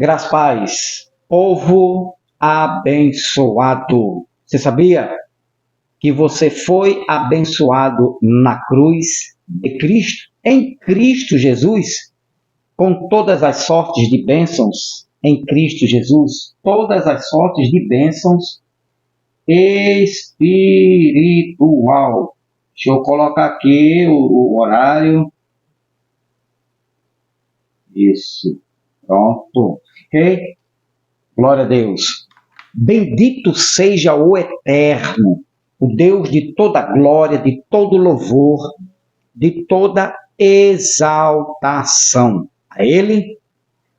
Graças a paz, povo abençoado. Você sabia que você foi abençoado na cruz de Cristo, em Cristo Jesus, com todas as sortes de bênçãos em Cristo Jesus, todas as sortes de bênçãos espiritual. Deixa eu colocar aqui o horário. Isso. Pronto. Ok? Glória a Deus. Bendito seja o Eterno, o Deus de toda glória, de todo louvor, de toda exaltação. A Ele,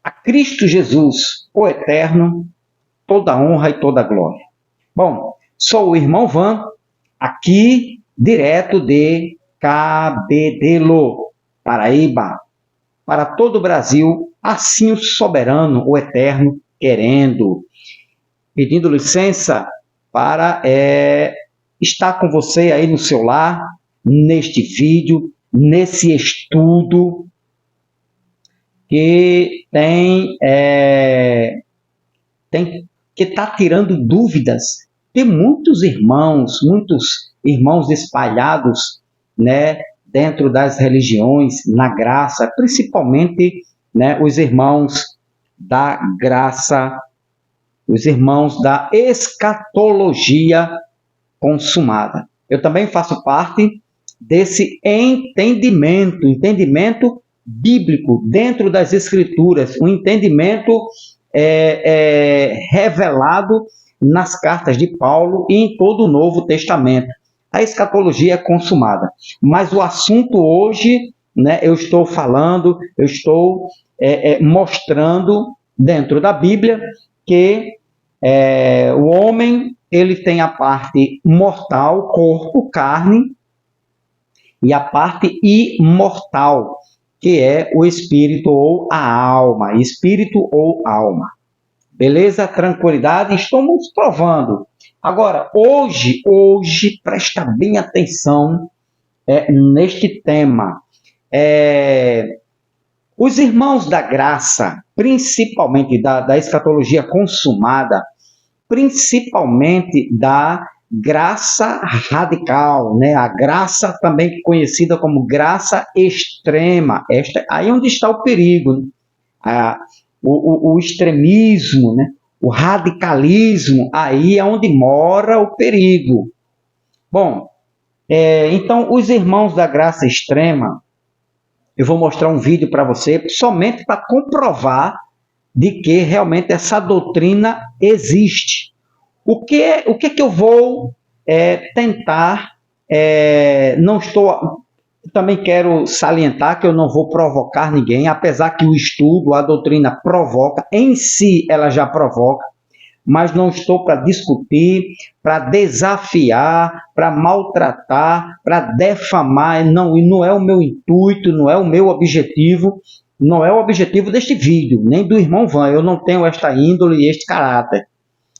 a Cristo Jesus, o Eterno, toda honra e toda glória. Bom, sou o irmão Van, aqui direto de Cabedelo, Paraíba, para todo o Brasil, assim o soberano, o Eterno, querendo, pedindo licença para estar com você aí no seu lar, neste vídeo, nesse estudo que que está tirando dúvidas de muitos irmãos espalhados, né, dentro das religiões, na graça, principalmente, né, os irmãos da graça, os irmãos da escatologia consumada. Eu também faço parte desse entendimento bíblico dentro das Escrituras, um entendimento revelado nas cartas de Paulo e em todo o Novo Testamento. A escatologia é consumada. Mas o assunto hoje, né, eu estou mostrando dentro da Bíblia que o homem ele tem a parte mortal, corpo, carne, e a parte imortal, que é o espírito ou a alma. Espírito ou alma. Beleza? Tranquilidade? Estamos provando. Agora, hoje, presta bem atenção neste tema. Os irmãos da graça, principalmente da escatologia consumada, principalmente da graça radical, né? A graça também conhecida como graça extrema. Aí é onde está o perigo, né? O extremismo, né? O radicalismo, aí é onde mora o perigo. Bom, então os irmãos da graça extrema, eu vou mostrar um vídeo para você, somente para comprovar de que realmente essa doutrina existe. O que eu vou tentar, também quero salientar que eu não vou provocar ninguém, apesar que o estudo, a doutrina provoca, em si ela já provoca, mas não estou para discutir, para desafiar, para maltratar, para defamar, não é o meu intuito, não é o meu objetivo, não é o objetivo deste vídeo, nem do irmão Van, eu não tenho esta índole e este caráter,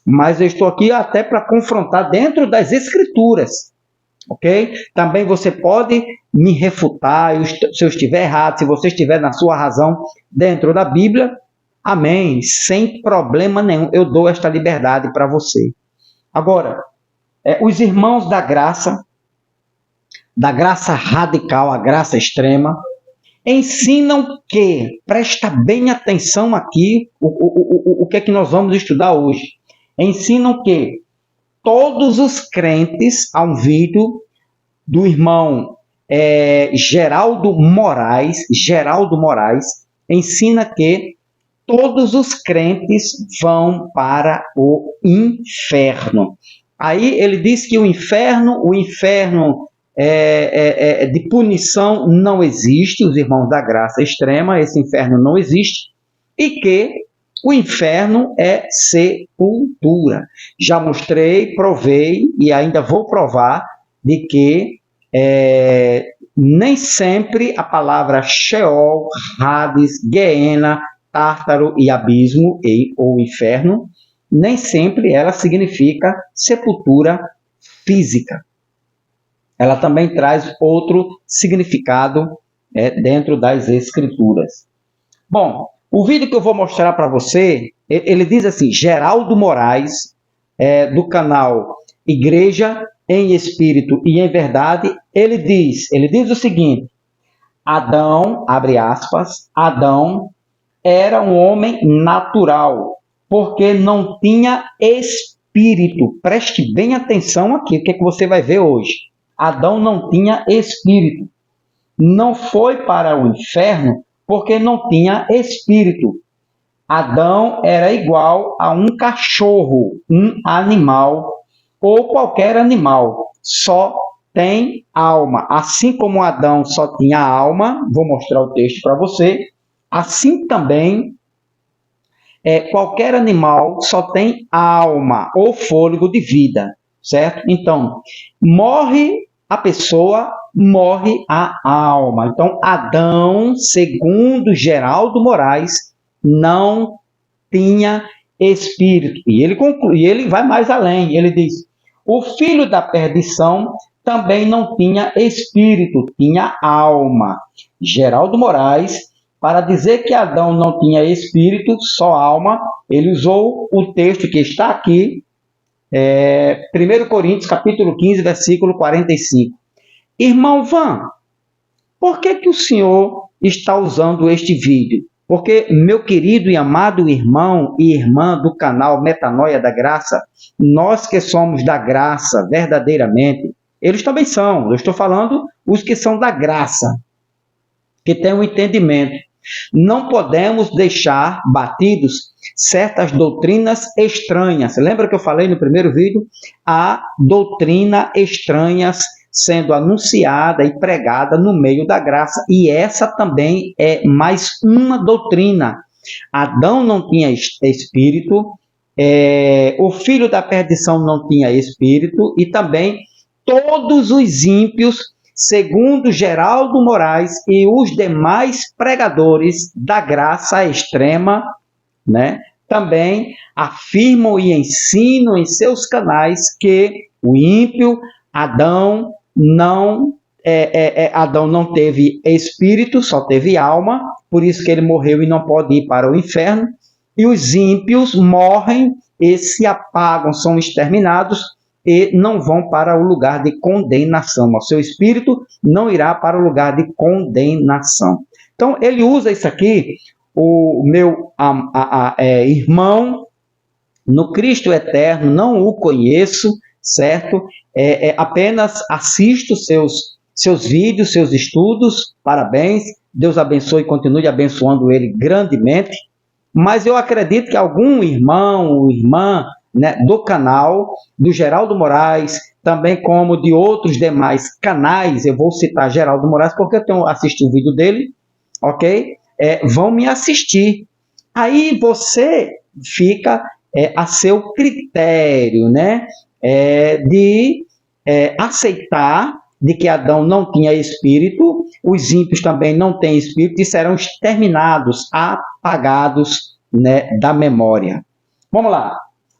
mas eu estou aqui até para confrontar dentro das Escrituras, ok? Também você pode me refutar se eu estiver errado, se você estiver na sua razão dentro da Bíblia, amém, sem problema nenhum, eu dou esta liberdade para você. Agora, os irmãos da graça radical, a graça extrema, ensinam que, presta bem atenção aqui, o que é que nós vamos estudar hoje, ensinam que todos os crentes, há um vídeo do irmão Geraldo Moraes, ensina que todos os crentes vão para o inferno. Aí ele diz que o inferno de punição não existe, os irmãos da graça extrema, esse inferno não existe, e que o inferno é sepultura. Já mostrei, provei e ainda vou provar de que nem sempre a palavra Sheol, Hades, Gehenna, Tártaro e abismo ou inferno, nem sempre ela significa sepultura física. Ela também traz outro significado dentro das Escrituras. Bom, O vídeo que eu vou mostrar para você, ele diz assim, Geraldo Moraes, do canal Igreja em Espírito e em Verdade, ele diz o seguinte: Adão, abre aspas, Adão era um homem natural, porque não tinha espírito. Preste bem atenção aqui, o que é que você vai ver hoje. Adão não tinha espírito. Não foi para o inferno porque não tinha espírito. Adão era igual a um cachorro, um animal, ou qualquer animal, só tem alma. Assim como Adão só tinha alma, vou mostrar o texto para você, assim também qualquer animal só tem alma ou fôlego de vida, certo? Então, morre a pessoa, morre a alma. Então, Adão, segundo Geraldo Moraes, não tinha espírito. E ele conclui, ele vai mais além, ele diz: o filho da perdição também não tinha espírito, tinha alma. Geraldo Moraes, para dizer que Adão não tinha espírito, só alma, ele usou o texto que está aqui, 1 Coríntios, capítulo 15, versículo 45. Irmão Van, por que o senhor está usando este vídeo? Porque, meu querido e amado irmão e irmã do canal Metanoia da Graça, nós que somos da graça verdadeiramente, eles também são, eu estou falando os que são da graça, que têm um entendimento. Não podemos deixar batidos certas doutrinas estranhas. Lembra que eu falei no primeiro vídeo? Há doutrina estranhas sendo anunciada e pregada no meio da graça. E essa também é mais uma doutrina. Adão não tinha espírito, o filho da perdição não tinha espírito, e também todos os ímpios, segundo Geraldo Moraes e os demais pregadores da graça extrema, né, também afirmam e ensinam em seus canais que o ímpio, Adão não teve espírito, só teve alma, por isso que ele morreu e não pode ir para o inferno, e os ímpios morrem e se apagam, são exterminados, e não vão para o lugar de condenação. O seu espírito não irá para o lugar de condenação. Então, ele usa isso aqui, o meu irmão, no Cristo eterno, não o conheço, certo? Apenas assisto seus vídeos, seus estudos, parabéns, Deus abençoe e continue abençoando ele grandemente, mas eu acredito que algum irmão ou irmã, né, do canal, do Geraldo Moraes, também como de outros demais canais, eu vou citar Geraldo Moraes porque eu tenho assistido o vídeo dele, ok? Vão me assistir. Aí você fica a seu critério, né, de aceitar de que Adão não tinha espírito, os ímpios também não têm espírito e serão exterminados, apagados, né, da memória. Vamos lá.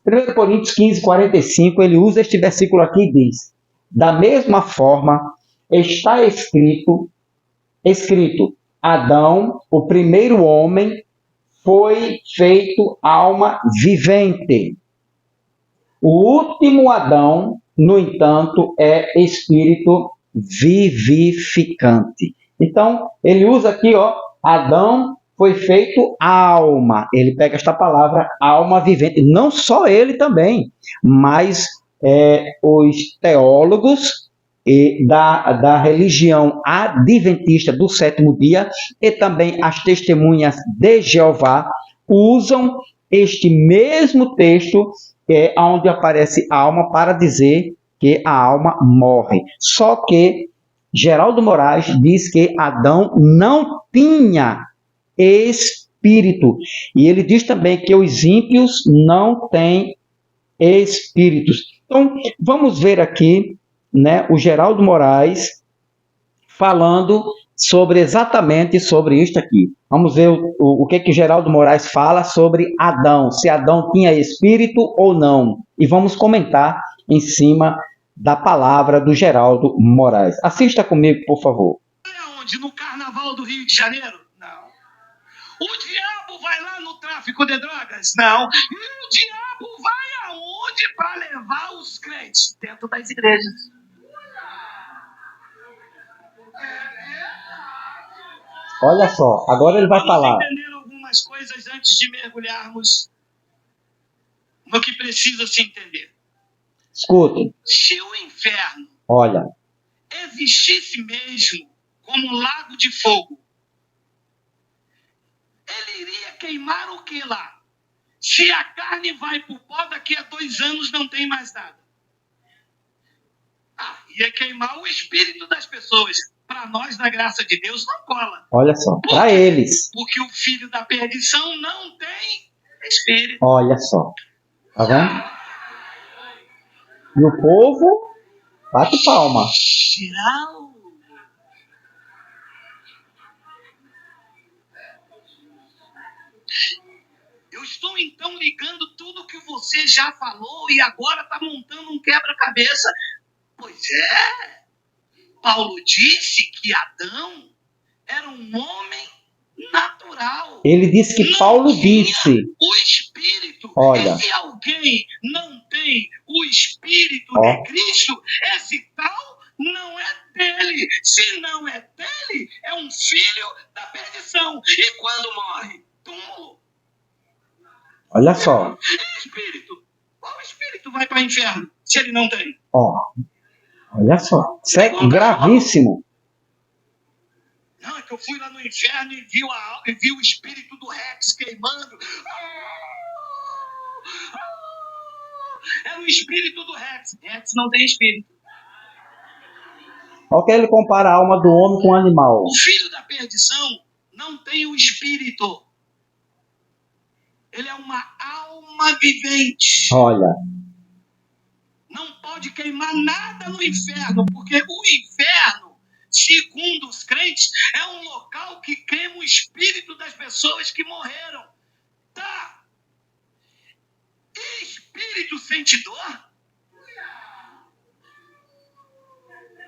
1 Coríntios 15, 45, ele usa este versículo aqui e diz: da mesma forma, está escrito, Adão, o primeiro homem, foi feito alma vivente. O último Adão, no entanto, é espírito vivificante. Então, ele usa aqui, Adão foi feito alma. Ele pega esta palavra, alma vivente. Não só ele também, mas os teólogos da religião adventista do sétimo dia e também as testemunhas de Jeová usam este mesmo texto onde aparece alma para dizer que a alma morre. Só que Geraldo Moraes diz que Adão não tinha espírito. E ele diz também que os ímpios não têm espíritos. Então, vamos ver aqui, né, o Geraldo Moraes falando exatamente sobre isto aqui. Vamos ver o que Geraldo Moraes fala sobre Adão, se Adão tinha espírito ou não. E vamos comentar em cima da palavra do Geraldo Moraes. Assista comigo, por favor. Onde? No Carnaval do Rio de Janeiro? Não. O diabo vai lá no tráfico de drogas? Não. E o diabo vai aonde para levar os crentes? Dentro das igrejas. Olha só, agora ele vai falar. Vamos entender algumas coisas antes de mergulharmos no que precisa se entender. Escute. Se o inferno, olha, existisse mesmo como lago de fogo, ele iria queimar o que lá? Se a carne vai pro pó, daqui a 2 anos não tem mais nada. Ia queimar o espírito das pessoas. Para nós, na graça de Deus, não cola. Olha só, para eles. Porque o filho da perdição não tem espírito. Olha só, tá vendo? E o povo bate palma. Geral. Eu estou então ligando tudo que você já falou e agora está montando um quebra-cabeça. Pois é. Paulo disse que Adão era um homem natural. Ele disse que Paulo disse. O espírito. Olha. E se alguém não tem o espírito de Cristo, esse tal não é dele. Se não é dele, é um filho da perdição. E quando morre? Túmulo. Olha só. Espírito. Qual espírito vai para o inferno se ele não tem? Olha só. Isso é gravíssimo. Não, é que eu fui lá no inferno e vi o espírito do Rex queimando. Era o espírito do Rex. Rex não tem espírito. Olha que ele compara a alma do homem com o animal. O filho da perdição não tem o espírito. Ele é uma alma vivente. Olha. Não pode queimar nada no inferno, porque o inferno, segundo os crentes, é um local que queima o espírito das pessoas que morreram. Tá? E espírito sente dor?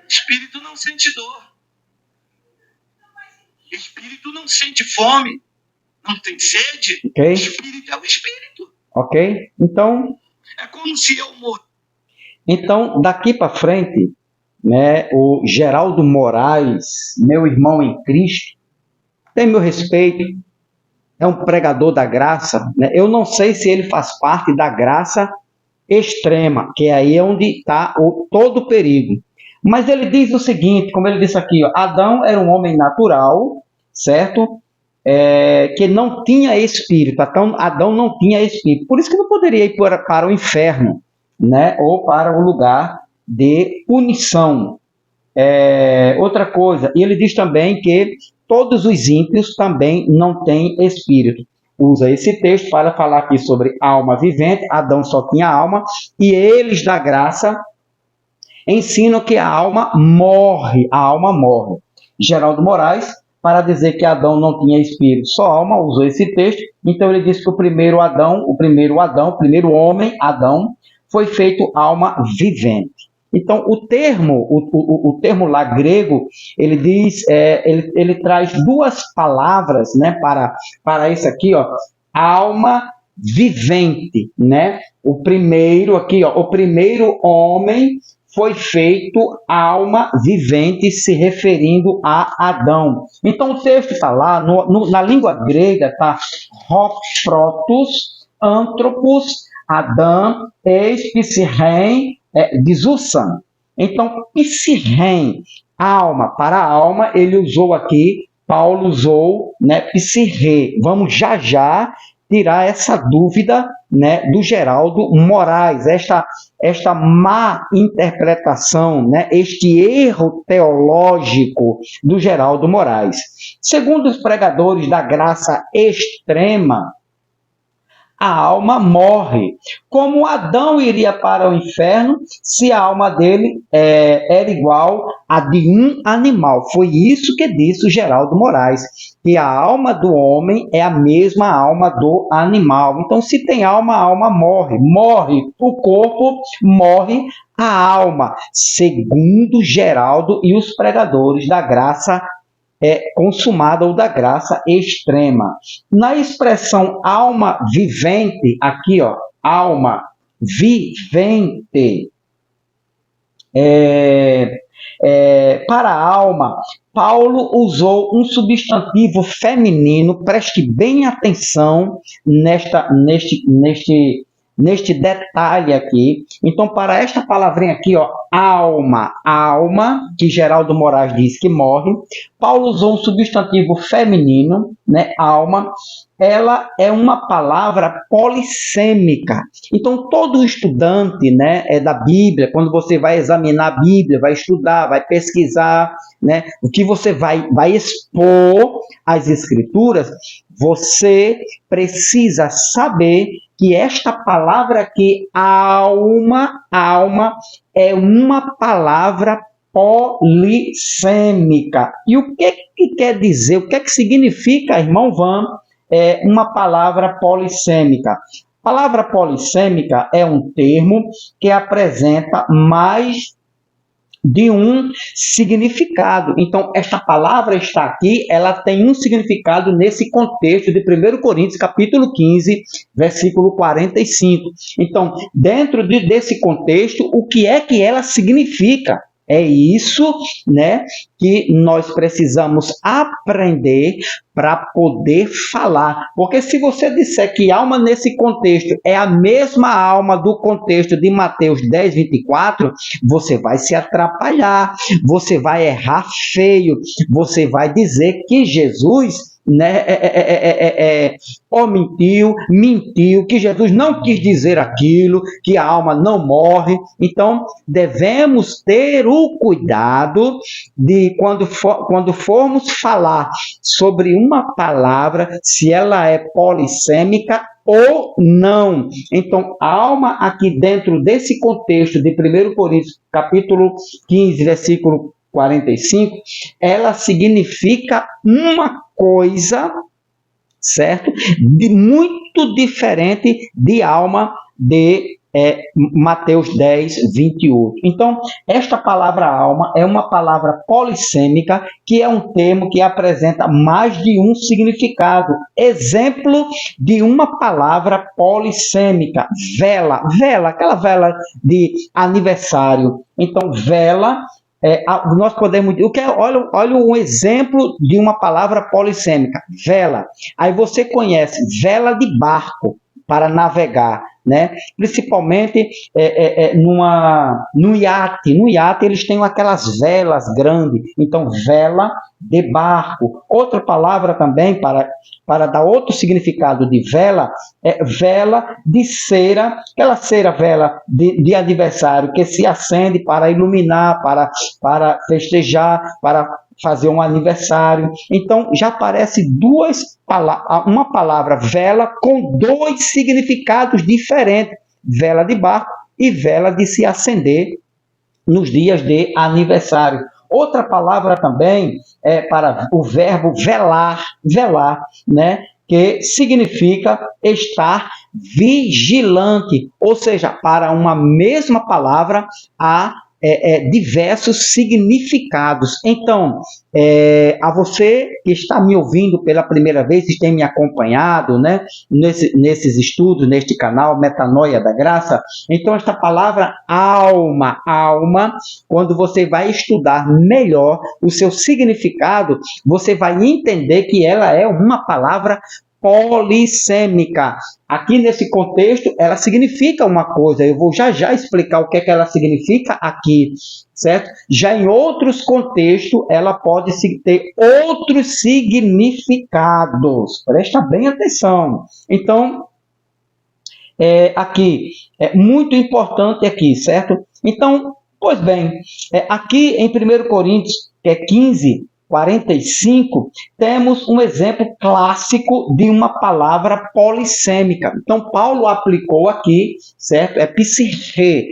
Espírito não sente dor. Espírito não sente fome. Não tem sede. Okay. Espírito é o espírito. Ok? Então... é como se eu morresse. Então, daqui para frente, né, o Geraldo Moraes, meu irmão em Cristo, tem meu respeito, é um pregador da graça, né? Eu não sei se ele faz parte da graça extrema, que aí é onde está todo o perigo. Mas ele diz o seguinte, como ele disse aqui, Adão era um homem natural, certo? Que não tinha espírito, então Adão não tinha espírito, por isso que não poderia ir para o inferno, né? Ou para o lugar de punição. Outra coisa, e ele diz também que todos os ímpios também não têm espírito. Usa esse texto para falar aqui sobre alma vivente, Adão só tinha alma, e eles da graça ensinam que a alma morre. Geraldo Moraes, para dizer que Adão não tinha espírito, só alma, usou esse texto, então ele diz que o primeiro homem, Adão, foi feito alma vivente. Então, o termo lá grego, ele diz, ele traz duas palavras, né, para isso aqui, alma vivente, né? O primeiro homem foi feito alma vivente, se referindo a Adão. Então, o texto está lá, na língua grega, está protos, anthropos, Adam, eis, psirrem, disusan. Então, psirrem, alma para alma, ele usou aqui, Paulo usou, né, psirre. Vamos já tirar essa dúvida, né, do Geraldo Moraes, esta má interpretação, né, este erro teológico do Geraldo Moraes. Segundo os pregadores da graça extrema, a alma morre. Como Adão iria para o inferno se a alma dele era igual a de um animal? Foi isso que disse o Geraldo Moraes, que a alma do homem é a mesma alma do animal. Então, se tem alma, a alma morre. Morre o corpo, morre a alma, segundo Geraldo e os pregadores da graça consumada ou da graça extrema. Na expressão alma vivente, aqui, ó, alma vivente, para a alma, Paulo usou um substantivo feminino, preste bem atenção neste detalhe aqui. Então, para esta palavrinha aqui, ó, alma, que Geraldo Moraes diz que morre, Paulo usou um substantivo feminino, né, alma. Ela é uma palavra polissêmica. Então, todo estudante, né, da Bíblia, quando você vai examinar a Bíblia, vai estudar, vai pesquisar, né, o que você vai expor às Escrituras, você precisa saber que esta palavra aqui, alma, é uma palavra polissêmica. E o que quer dizer, o que significa, irmão Van, uma palavra polissêmica? A palavra polissêmica é um termo que apresenta mais de um significado. Então, esta palavra está aqui, ela tem um significado nesse contexto de 1 Coríntios, capítulo 15, versículo 45. Então, dentro desse contexto, o que é que ela significa? É isso, né, que nós precisamos aprender para poder falar. Porque se você disser que alma nesse contexto é a mesma alma do contexto de Mateus 10, 24, você vai se atrapalhar, você vai errar feio, você vai dizer que Jesus, né, mentiu, que Jesus não quis dizer aquilo, que a alma não morre. Então, devemos ter o cuidado de, quando formos falar sobre uma palavra, se ela é polissêmica ou não. Então, a alma aqui dentro desse contexto de 1 Coríntios, capítulo 15, versículo 45, ela significa uma coisa, certo? Muito diferente de alma de Mateus 10, 28. Então, esta palavra alma é uma palavra polissêmica, que é um termo que apresenta mais de um significado. Exemplo de uma palavra polissêmica: vela, aquela vela de aniversário. Então, vela, nós podemos... Olha um exemplo de uma palavra polissêmica: vela. Aí você conhece vela de barco para navegar, né? Principalmente no iate. No iate eles têm aquelas velas grandes. Então, vela de barco. Outra palavra também para dar outro significado de vela é vela de cera, aquela cera, vela de aniversário que se acende para iluminar, para festejar, para fazer um aniversário. Então, já aparece uma palavra vela com dois significados diferentes: vela de barco e vela de se acender nos dias de aniversário. Outra palavra também é para o verbo velar, né, que significa estar vigilante, ou seja, para uma mesma palavra há diversos significados. Então, a você que está me ouvindo pela primeira vez, que tem me acompanhado, né, nesses estudos, neste canal Metanoia da Graça, então esta palavra alma, quando você vai estudar melhor o seu significado, você vai entender que ela é uma palavra polissêmica. Aqui nesse contexto, ela significa uma coisa. Eu vou já explicar o que ela significa aqui, certo? Já em outros contextos, ela pode ter outros significados. Presta bem atenção. Então, aqui, é muito importante aqui, certo? Então, pois bem, aqui em 1 Coríntios, que é 15, 45, temos um exemplo clássico de uma palavra polissêmica. Então, Paulo aplicou aqui, certo? É psirrê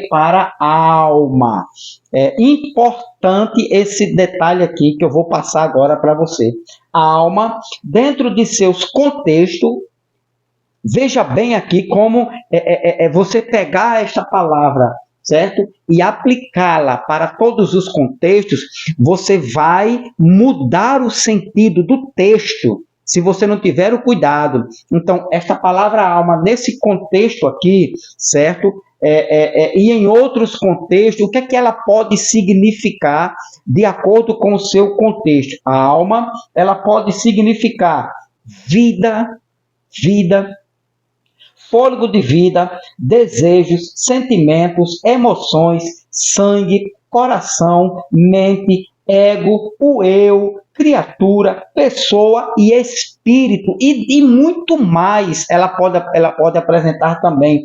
para alma. É importante esse detalhe aqui que eu vou passar agora para você. A alma, dentro de seus contextos, veja bem aqui como você pegar esta palavra, certo? E aplicá-la para todos os contextos, você vai mudar o sentido do texto, se você não tiver o cuidado. Então, esta palavra alma, nesse contexto aqui, certo? E em outros contextos, o que é que ela pode significar de acordo com o seu contexto? A alma, ela pode significar vida, fôlego de vida, desejos, sentimentos, emoções, sangue, coração, mente, ego, o eu, criatura, pessoa e espírito, e muito mais ela pode apresentar também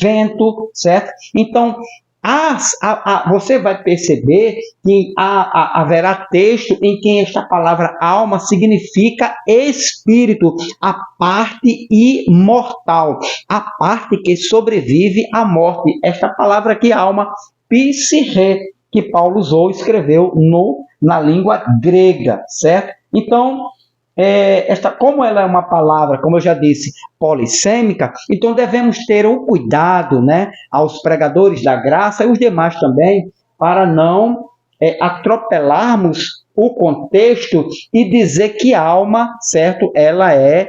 vento, certo? Então, você vai perceber que haverá texto em que esta palavra alma significa espírito, a parte imortal, a parte que sobrevive à morte. Esta palavra aqui, alma, psiche, que Paulo usou e escreveu na língua grega, certo? Então, como ela é uma palavra, como eu já disse, polissêmica, então devemos ter o cuidado, né, aos pregadores da graça e os demais também, para não atropelarmos o contexto e dizer que a alma, certo, ela é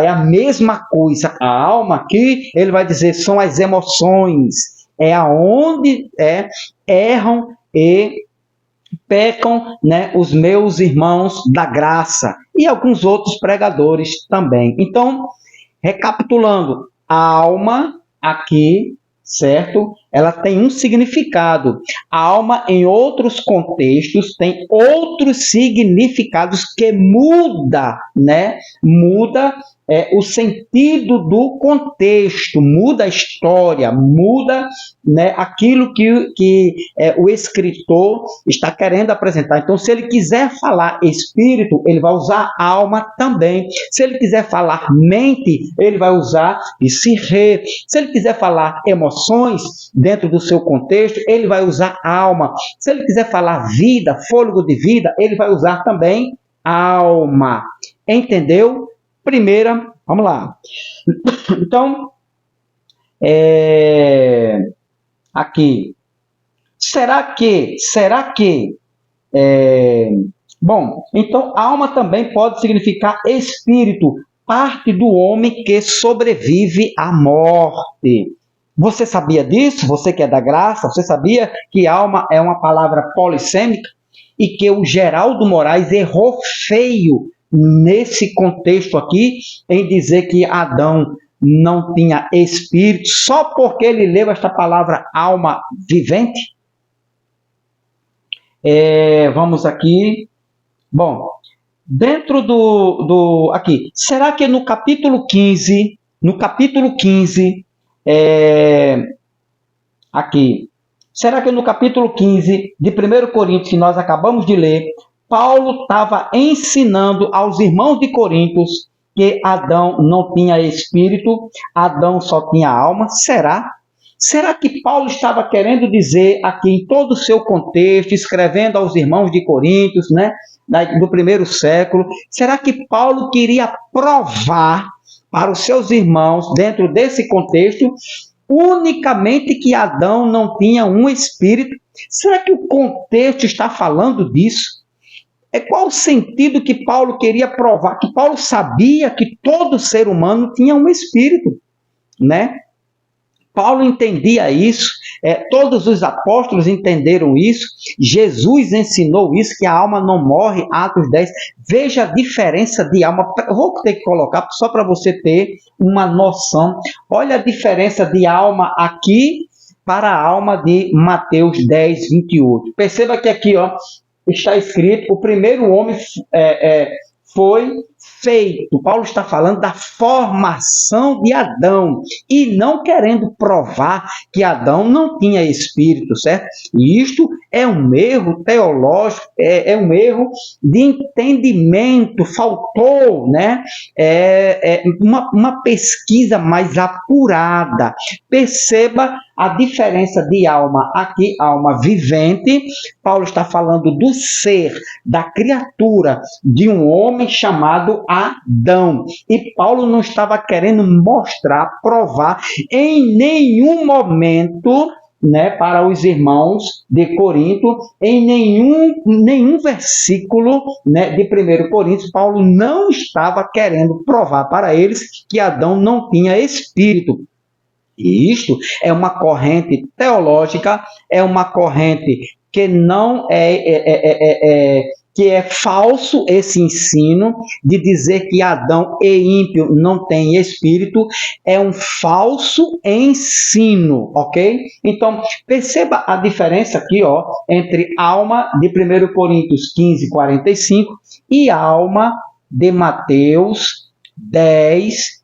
a mesma coisa. A alma aqui, ele vai dizer, são as emoções, é aonde erram e pecam, né, os meus irmãos da graça e alguns outros pregadores também. Então, recapitulando, a alma aqui, certo? Ela tem um significado. A alma, em outros contextos, tem outros significados que muda, né? Muda o sentido do contexto, muda a história, muda, né, aquilo que o escritor está querendo apresentar. Então, se ele quiser falar espírito, ele vai usar alma também. Se ele quiser falar mente, ele vai usar psique. Se ele quiser falar emoções, dentro do seu contexto, ele vai usar alma. Se ele quiser falar vida, fôlego de vida, ele vai usar também alma. Entendeu? Primeira, vamos lá. Então, aqui. Será que, bom, então alma também pode significar espírito, parte do homem que sobrevive à morte. Você sabia disso? Você que é da graça, você sabia que alma é uma palavra polissêmica e que o Geraldo Moraes errou feio nesse contexto aqui, em dizer que Adão não tinha espírito, só porque ele leu esta palavra alma vivente? Vamos aqui. Bom, dentro aqui, será que no capítulo 15, aqui, será que no capítulo 15 de 1 Coríntios, que nós acabamos de ler, Paulo estava ensinando aos irmãos de Coríntios que Adão não tinha espírito, Adão só tinha alma? Será? Será que Paulo estava querendo dizer aqui em todo o seu contexto, escrevendo aos irmãos de Coríntios, né, do primeiro século, será que Paulo queria provar para os seus irmãos, dentro desse contexto, unicamente que Adão não tinha um espírito? Será que o contexto está falando disso? Qual o sentido que Paulo queria provar? Que Paulo sabia que todo ser humano tinha um espírito, né? Paulo entendia isso, todos os apóstolos entenderam isso, Jesus ensinou isso, que a alma não morre, Atos 10. Veja a diferença de alma. Eu vou ter que colocar só para você ter uma noção. Olha a diferença de alma aqui para a alma de Mateus 10, 28. Perceba que aqui, ó, está escrito, o primeiro homem foi feito. Paulo está falando da formação de Adão e não querendo provar que Adão não tinha espírito, certo? E isto é um erro teológico, é um erro de entendimento. Faltou, né, uma pesquisa mais apurada. Perceba a diferença de alma aqui, alma vivente. Paulo está falando do ser, da criatura, de um homem chamado Adão. E Paulo não estava querendo mostrar, provar em nenhum momento né, para os irmãos de Corinto. Em nenhum versículo, né, de 1 Coríntios, Paulo não estava querendo provar para eles que Adão não tinha espírito. E isto é uma corrente teológica, é uma corrente que não que é falso esse ensino de dizer que Adão e ímpio não têm espírito, é um falso ensino, ok? Então, perceba a diferença aqui, ó, entre alma de 1 Coríntios 15, 45 e alma de Mateus 10,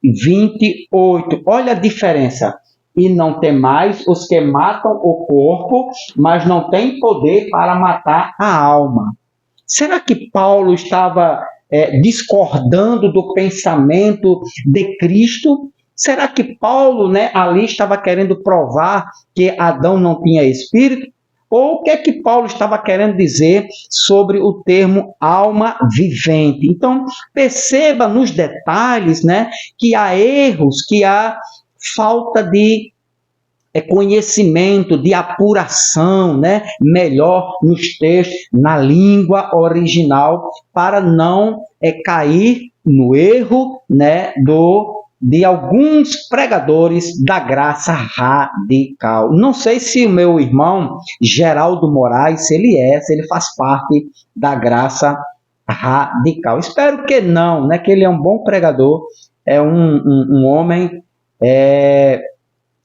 28. Olha a diferença. E não temais os que matam o corpo, mas não têm poder para matar a alma. Será que Paulo estava discordando do pensamento de Cristo? Será que Paulo, né, ali estava querendo provar que Adão não tinha espírito? Ou o que é que Paulo estava querendo dizer sobre o termo alma vivente? Então, perceba nos detalhes, né, que há erros, que há falta de conhecimento, de apuração, né, melhor nos textos, na língua original, para não cair no erro, né, de alguns pregadores da graça radical. Não sei se o meu irmão Geraldo Moraes, se ele faz parte da graça radical. Espero que não, né? Que ele é um bom pregador, é um homem,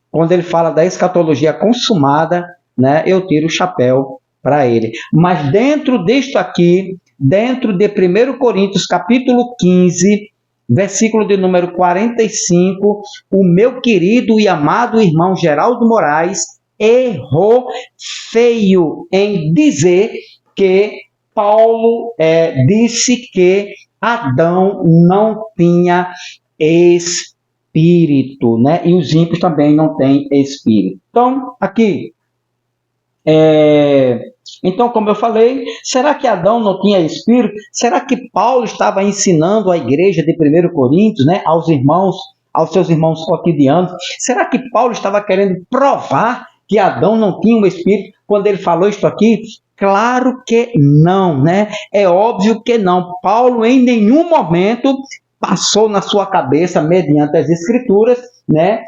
quando ele fala da escatologia consumada, né? Eu tiro o chapéu para ele. Mas dentro disto aqui, dentro de 1 Coríntios capítulo 15, versículo de número 45, o meu querido e amado irmão Geraldo Moraes errou feio em dizer que Paulo disse que Adão não tinha espírito, né? E os ímpios também não têm espírito. Então, aqui, então, como eu falei, será que Adão não tinha espírito? Será que Paulo estava ensinando à igreja de 1 Coríntios, né, aos seus irmãos cotidianos? Será que Paulo estava querendo provar que Adão não tinha um espírito quando ele falou isso aqui? Claro que não, né? É óbvio que não. Paulo em nenhum momento passou na sua cabeça, mediante as escrituras, né,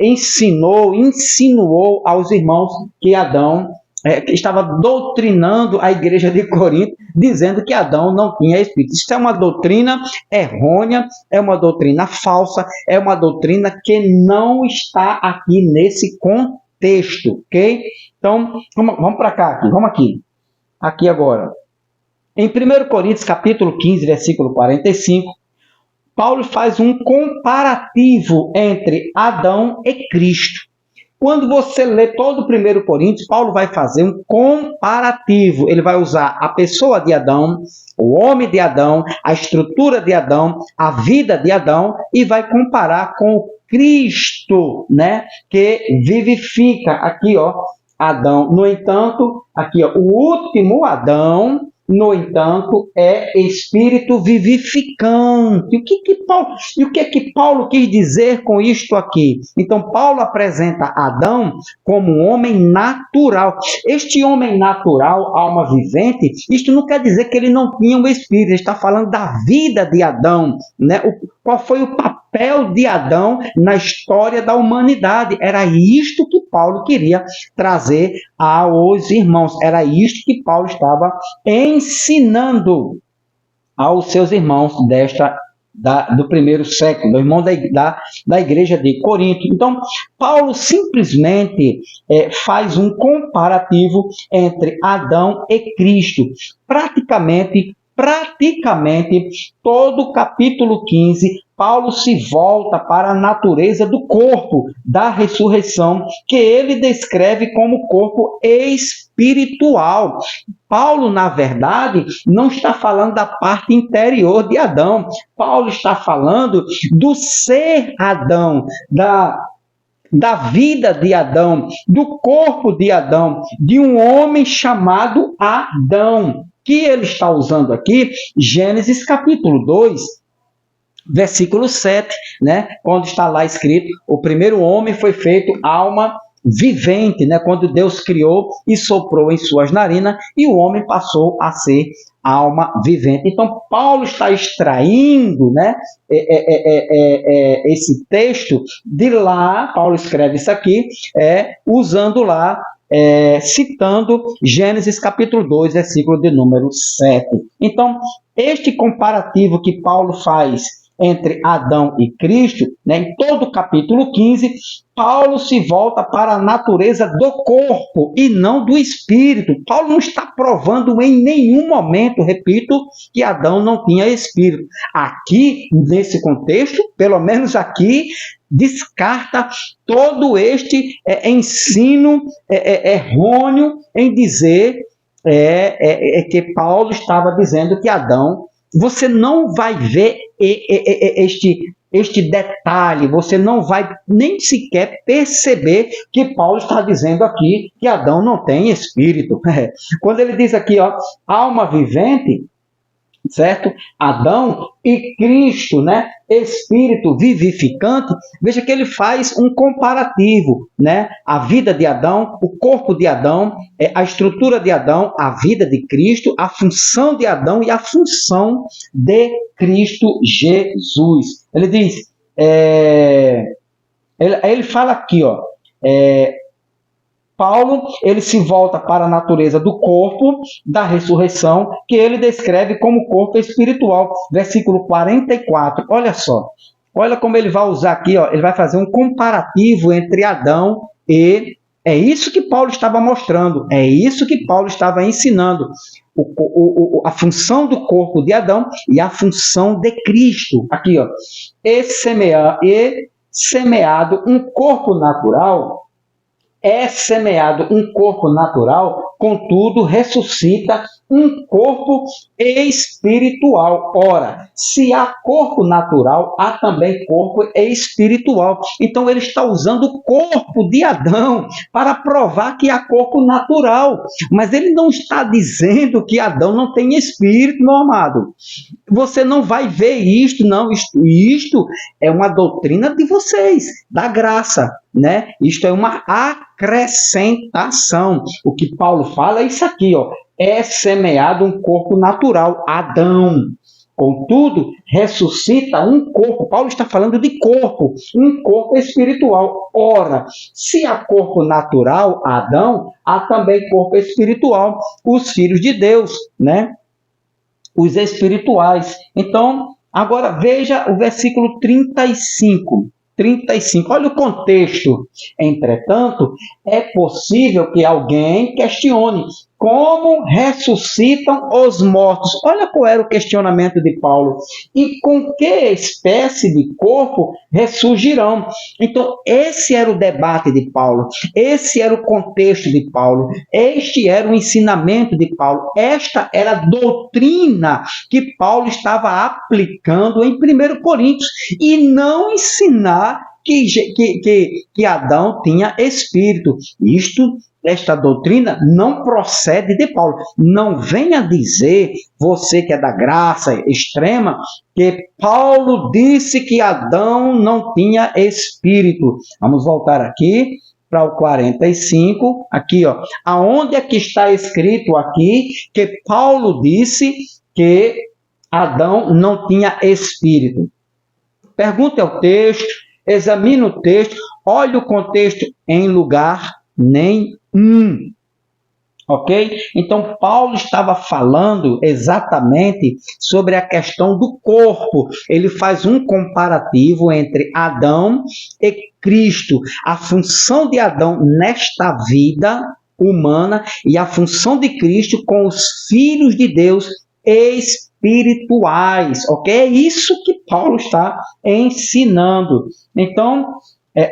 insinuou aos irmãos que Adão que estava doutrinando a igreja de Corinto, dizendo que Adão não tinha espírito. Isso é uma doutrina errônea, é uma doutrina falsa, é uma doutrina que não está aqui nesse contexto, ok? Então, vamos para cá, vamos aqui agora. Em 1 Coríntios, capítulo 15, versículo 45, Paulo faz um comparativo entre Adão e Cristo. Quando você lê todo o 1 Coríntios, Paulo vai fazer um comparativo. Ele vai usar a pessoa de Adão, o homem de Adão, a estrutura de Adão, a vida de Adão, e vai comparar com o Cristo, né, que vivifica. Aqui, ó, Adão. No entanto, aqui, ó, o último Adão, no entanto, é espírito vivificante. O que Paulo quis dizer com isto aqui? Então, Paulo apresenta Adão como um homem natural. Este homem natural, alma vivente, isto não quer dizer que ele não tinha um espírito. Ele está falando da vida de Adão, né? Qual foi o papel de Adão na história da humanidade? Era isto que Paulo queria trazer aos irmãos. Era isto que Paulo estava ensinando aos seus irmãos do primeiro século, do irmão da igreja de Corinto. Então, Paulo simplesmente faz um comparativo entre Adão e Cristo. Praticamente todo o capítulo 15, Paulo se volta para a natureza do corpo, da ressurreição, que ele descreve como corpo espiritual. Paulo, na verdade, não está falando da parte interior de Adão. Paulo está falando do ser Adão, da vida de Adão, do corpo de Adão, de um homem chamado Adão, que ele está usando aqui, Gênesis capítulo 2, versículo 7, né, quando está lá escrito, o primeiro homem foi feito alma vivente, né, quando Deus criou e soprou em suas narinas, e o homem passou a ser alma vivente. Então, Paulo está extraindo, né, esse texto de lá. Paulo escreve isso aqui, usando lá, citando Gênesis capítulo 2, versículo de número 7. Então, este comparativo que Paulo faz entre Adão e Cristo, né, em todo o capítulo 15, Paulo se volta para a natureza do corpo e não do espírito. Paulo não está provando em nenhum momento, repito, que Adão não tinha espírito. Aqui, nesse contexto, pelo menos aqui, descarta todo este ensino errôneo em dizer que Paulo estava dizendo que Adão, você não vai ver este detalhe, você não vai nem sequer perceber que Paulo está dizendo aqui que Adão não tem espírito. Quando ele diz aqui, ó, alma vivente, certo? Adão e Cristo, né? Espírito vivificante. Veja que ele faz um comparativo, né? A vida de Adão, o corpo de Adão, a estrutura de Adão, a vida de Cristo, a função de Adão e a função de Cristo Jesus. Ele diz, ele fala aqui, ó, Paulo, ele se volta para a natureza do corpo, da ressurreição, que ele descreve como corpo espiritual. Versículo 44, olha só. Olha como ele vai usar aqui, ó, ele vai fazer um comparativo entre Adão e... É isso que Paulo estava mostrando, é isso que Paulo estava ensinando. A função do corpo de Adão e a função de Cristo. Aqui, ó. E semeado um corpo natural... É semeado um corpo natural, contudo, ressuscita um corpo espiritual. Ora, se há corpo natural, há também corpo espiritual. Então, ele está usando o corpo de Adão para provar que há corpo natural. Mas ele não está dizendo que Adão não tem espírito, meu amado. Você não vai ver isto, não. Isto é uma doutrina de vocês, da graça, né? Isto é uma acrescentação. O que Paulo fala é isso aqui, ó. É semeado um corpo natural, Adão. Contudo, ressuscita um corpo. Paulo está falando de corpo, um corpo espiritual. Ora, se há corpo natural, Adão, há também corpo espiritual, os filhos de Deus, né? Os espirituais. Então, agora veja o versículo 35. 35. Olha o contexto. Entretanto, é possível que alguém questione como ressuscitam os mortos. Olha qual era o questionamento de Paulo. E com que espécie de corpo ressurgirão? Então, esse era o debate de Paulo. Esse era o contexto de Paulo. Este era o ensinamento de Paulo. Esta era a doutrina que Paulo estava aplicando em 1 Coríntios. E não ensinar que Adão tinha espírito. Esta doutrina não procede de Paulo. Não venha dizer, você que é da graça extrema, que Paulo disse que Adão não tinha espírito. Vamos voltar aqui para o 45, aqui, ó. Aonde é que está escrito aqui que Paulo disse que Adão não tinha espírito? Pergunte ao texto, examine o texto, olhe o contexto em lugar nenhum. Ok? Então, Paulo estava falando exatamente sobre a questão do corpo. Ele faz um comparativo entre Adão e Cristo. A função de Adão nesta vida humana e a função de Cristo com os filhos de Deus espirituais. Ok? É isso que Paulo está ensinando. Então,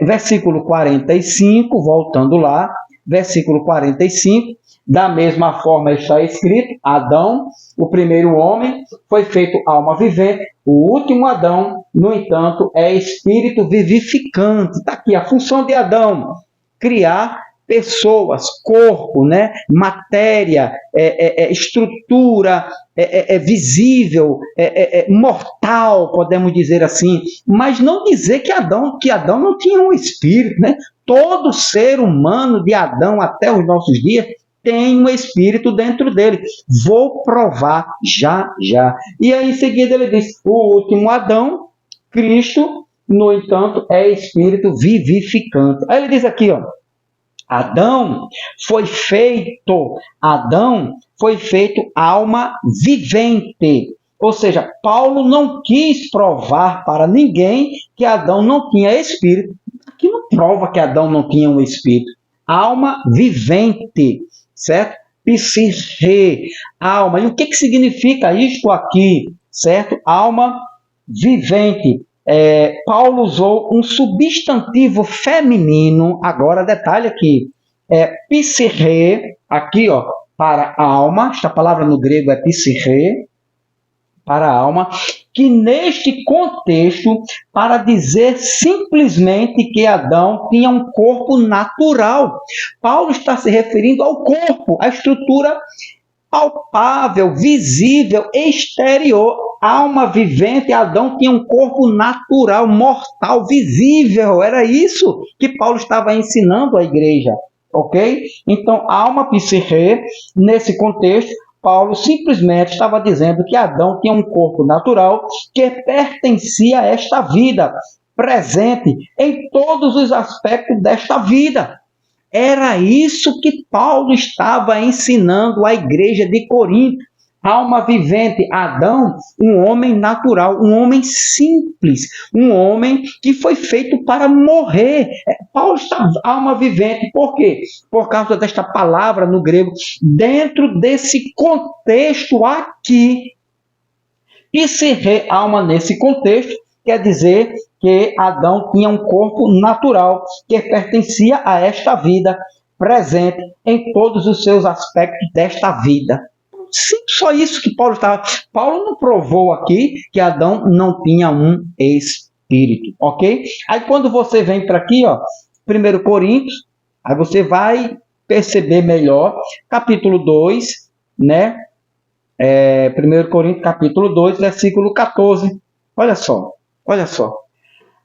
versículo 45, voltando lá, versículo 45, da mesma forma está escrito, Adão, o primeiro homem, foi feito alma vivente, o último Adão, no entanto, é espírito vivificante. Está aqui a função de Adão, criar pessoas, corpo, né? Matéria, estrutura, visível, mortal, podemos dizer assim, mas não dizer que Adão não tinha um espírito, né? Todo ser humano de Adão até os nossos dias tem um espírito dentro dele. Vou provar já, já. E aí em seguida ele diz, o último Adão, Cristo, no entanto, é espírito vivificante. Aí ele diz aqui, ó, Adão foi feito alma vivente. Ou seja, Paulo não quis provar para ninguém que Adão não tinha espírito. Aqui não prova que Adão não tinha um espírito. Alma vivente, certo? Psique, alma. E o que significa isto aqui, certo? Alma vivente. Paulo usou um substantivo feminino, agora detalhe aqui, psique, aqui ó, para alma, esta palavra no grego é psique, para alma, que neste contexto, para dizer simplesmente que Adão tinha um corpo natural. Paulo está se referindo ao corpo, à estrutura palpável, visível, exterior. Alma vivente, Adão tinha um corpo natural, mortal, visível. Era isso que Paulo estava ensinando à igreja, ok? Então, alma, psique, nesse contexto, Paulo simplesmente estava dizendo que Adão tinha um corpo natural que pertencia a esta vida, presente em todos os aspectos desta vida. Era isso que Paulo estava ensinando à igreja de Corinto. Alma vivente, Adão, um homem natural, um homem simples, um homem que foi feito para morrer. Paulo está alma vivente, por quê? Por causa desta palavra no grego, dentro desse contexto aqui. E ser alma nesse contexto quer dizer que Adão tinha um corpo natural que pertencia a esta vida, presente em todos os seus aspectos desta vida. Sim, só isso que Paulo estava... Paulo não provou aqui que Adão não tinha um espírito, ok? Aí quando você vem para aqui, ó, 1 Coríntios, aí você vai perceber melhor, capítulo 2, né? 1 Coríntios, capítulo 2, versículo 14. Olha só.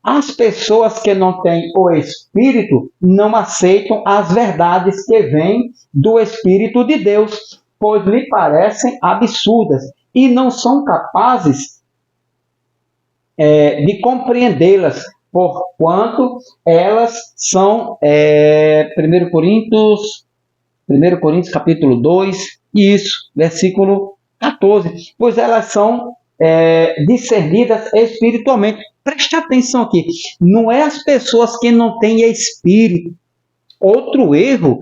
As pessoas que não têm o Espírito não aceitam as verdades que vêm do Espírito de Deus, pois lhe parecem absurdas e não são capazes de compreendê-las, porquanto elas são 1 Coríntios capítulo 2, isso, versículo 14, pois elas são discernidas espiritualmente. Preste atenção aqui, não é as pessoas que não têm espírito. Outro erro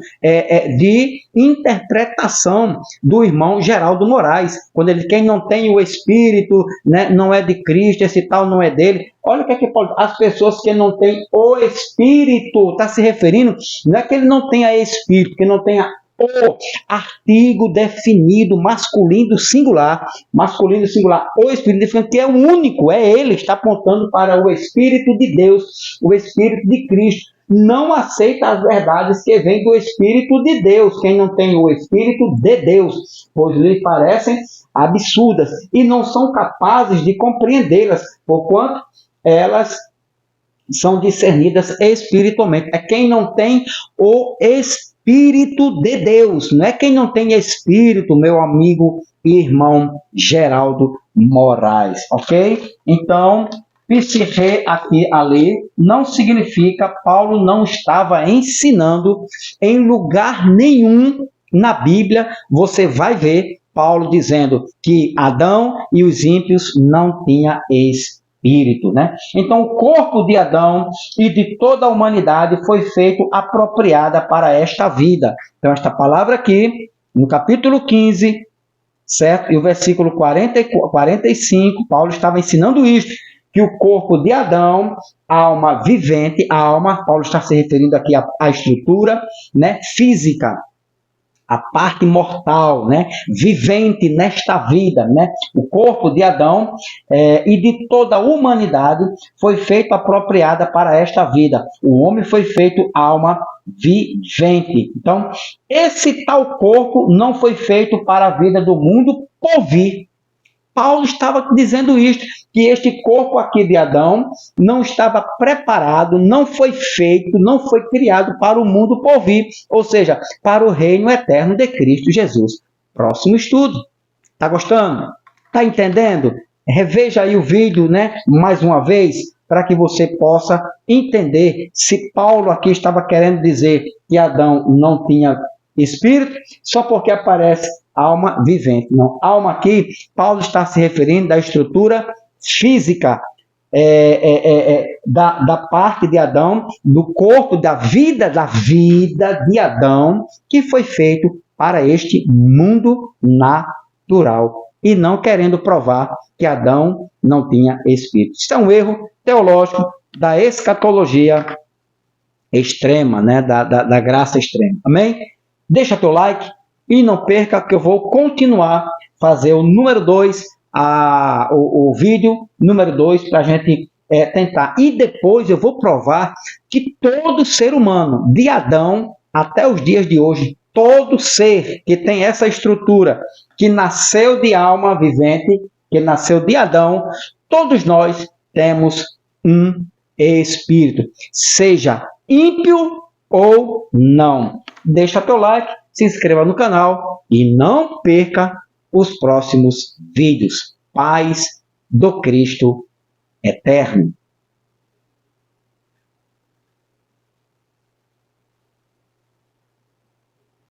de interpretação do irmão Geraldo Moraes, quando ele quem não tem o espírito, né, não é de Cristo, esse tal não é dele. Olha o que é que pode. As pessoas que não têm o espírito, está se referindo, não é que ele não tenha espírito, que não tenha o artigo definido, masculino singular, o Espírito definido, que é o único, ele está apontando para o Espírito de Deus, o Espírito de Cristo. Não aceita as verdades que vêm do Espírito de Deus, quem não tem o Espírito de Deus, pois lhe parecem absurdas e não são capazes de compreendê-las, porquanto elas são discernidas espiritualmente. É quem não tem o Espírito de Deus, não é quem não tem Espírito, meu amigo e irmão Geraldo Moraes, ok? Então, psique aqui, ali, não significa, Paulo não estava ensinando em lugar nenhum na Bíblia, você vai ver Paulo dizendo que Adão e os ímpios não tinham espírito, né? Então, o corpo de Adão e de toda a humanidade foi feito apropriada para esta vida. Então, esta palavra aqui, no capítulo 15, certo? E o versículo 45, Paulo estava ensinando isto, que o corpo de Adão, alma vivente, Paulo está se referindo aqui à estrutura, né, física, a parte mortal, né, vivente nesta vida, né, o corpo de Adão e de toda a humanidade foi feito apropriada para esta vida. O homem foi feito alma vivente. Então, esse tal corpo não foi feito para a vida do mundo por vir. Paulo estava dizendo isto, que este corpo aqui de Adão não estava preparado, não foi feito, não foi criado para o mundo por vir, ou seja, para o reino eterno de Cristo Jesus. Próximo estudo. Está gostando? Está entendendo? Reveja aí o vídeo, mais uma vez, para que você possa entender se Paulo aqui estava querendo dizer que Adão não tinha espírito, só porque aparece alma vivente. Não, alma aqui, Paulo está se referindo da estrutura física da parte de Adão, do corpo, da vida de Adão, que foi feito para este mundo natural, e não querendo provar que Adão não tinha espírito. Isso é um erro teológico da escatologia extrema, da graça extrema. Amém? Deixa teu like e não perca que eu vou continuar a fazer o número 2, o vídeo número 2, para a gente tentar. E depois eu vou provar que todo ser humano, de Adão até os dias de hoje, todo ser que tem essa estrutura, que nasceu de alma vivente, que nasceu de Adão, todos nós temos um espírito, seja ímpio ou não. Deixa teu like, se inscreva no canal e não perca os próximos vídeos. Paz do Cristo eterno.